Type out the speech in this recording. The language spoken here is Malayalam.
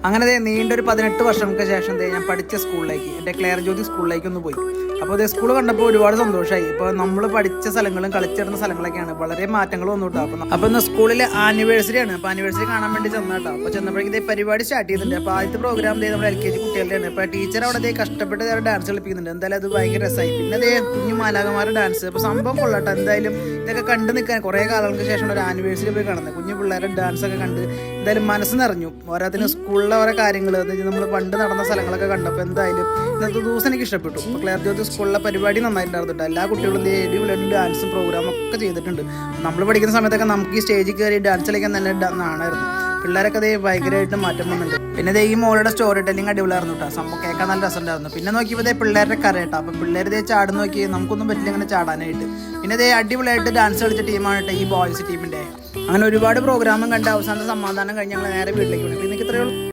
അങ്ങനെ നീണ്ടൊരു 18 വർഷങ്ങൾക്ക് ശേഷം ഞാൻ പഠിച്ച സ്കൂളിലേക്ക്, എൻ്റെ ക്ലെയർ ജ്യോതി സ്കൂളിലേക്ക് ഒന്ന് പോയി. അപ്പോൾ അതേ സ്കൂൾ കണ്ടപ്പോൾ ഒരുപാട് സന്തോഷമായി. ഇപ്പോൾ നമ്മൾ പഠിച്ച സ്ഥലങ്ങളും കളിച്ചിടുന്ന സ്ഥലങ്ങളൊക്കെയാണ്, വളരെ മാറ്റങ്ങൾ വന്നു കേട്ടോ. അപ്പോൾ ഇന്ന് സ്കൂളിലെ ആനിവേഴ്സറി ആണ്. അപ്പോൾ ആനിവേഴ്സറി കാണാൻ വേണ്ടി ചെന്നാട്ടോ. അപ്പോൾ ചെന്നപ്പോഴേക്കും ഇതേ പരിപാടി സ്റ്റാർട്ട് ചെയ്തിട്ടുണ്ട്. അപ്പോൾ ആദ്യത്തെ പ്രോഗ്രാം നമ്മുടെ LKG കുട്ടികളുടെയാണ്. അപ്പോൾ ടീച്ചർ അവിടെ കഷ്ടപ്പെട്ട് ഡാൻസ് കളിപ്പിക്കുന്നുണ്ട്. എന്തായാലും അത് ഭയങ്കര രസമായി. പിന്നെ അതേ കുഞ്ഞു മാലാകന്മാരുടെ ഡാൻസ്. അപ്പോൾ സംഭവം കൊള്ളാട്ടോ. എന്തായാലും ഇതൊക്കെ കണ്ടു നിൽക്കാൻ കുറേ കാലങ്ങൾക്ക് ശേഷം ഒരു ആനിവേഴ്സറി പോയി കാണുന്നത്. കുഞ്ഞു പിള്ളേരുടെ ഡാൻസ് ഒക്കെ കണ്ട് എന്തായാലും മനസ്സ് നിറഞ്ഞു. ഓരോത്തിന് സ്കൂളിലെ ഓരോ കാര്യങ്ങൾ നമ്മൾ പണ്ട് നടന്ന സ്ഥലങ്ങളൊക്കെ കണ്ടപ്പോൾ എന്തായാലും ഇന്നത്തെ ദിവസം എനിക്ക് ഇഷ്ടപ്പെട്ടു. അപ്പോൾ ക്ലെയർ ജ്യോതി സ്കൂളിലെ പരിപാടി നന്നായിട്ടുണ്ടായിരുന്നു കേട്ടോ. എല്ലാ കുട്ടികളും അടിപൊളിയായിട്ട് ഡാൻസും പ്രോഗ്രാമും ഒക്കെ ചെയ്തിട്ടുണ്ട്. നമ്മൾ പഠിക്കുന്ന സമയത്തൊക്കെ നമുക്ക് ഈ സ്റ്റേജിൽ കയറി ഡാൻസ് കളിക്കാൻ തന്നെ നാണായിരുന്നു. പിള്ളേരൊക്കെ അതേ ഭയങ്കരമായിട്ട് മാറ്റം വന്നിട്ടുണ്ട്. പിന്നെ ഈ മോളുടെ സ്റ്റോറി ടെല്ലിങ് അടിപൊളിയായിരുന്നു കേട്ടോ. സംഭവം കേൾക്കാൻ നല്ല രസമുണ്ടായിരുന്നു. പിന്നെ നോക്കിയപ്പോൾ പിള്ളേരുടെ കരയട്ടോ. അപ്പോൾ പിള്ളേർ ചാടുന്ന നോക്കി നമുക്കൊന്നും പറ്റില്ല ഇങ്ങനെ ചാടാനായിട്ട്. പിന്നെ അടിപൊളിയായിട്ട് ഡാൻസ് കളിച്ച ടീമാണ് കേട്ടോ ഈ ബോയ്സ് ടീമിൻ്റെ. അങ്ങനെ ഒരുപാട് പ്രോഗ്രാമും കണ്ട് അവസാനത്തെ സമാധാനം കഴിഞ്ഞ് ഞങ്ങൾ നേരെ വീട്ടിലേക്ക് പോയി. പിന്നെ ഇത്രയേ ഉള്ളൂ.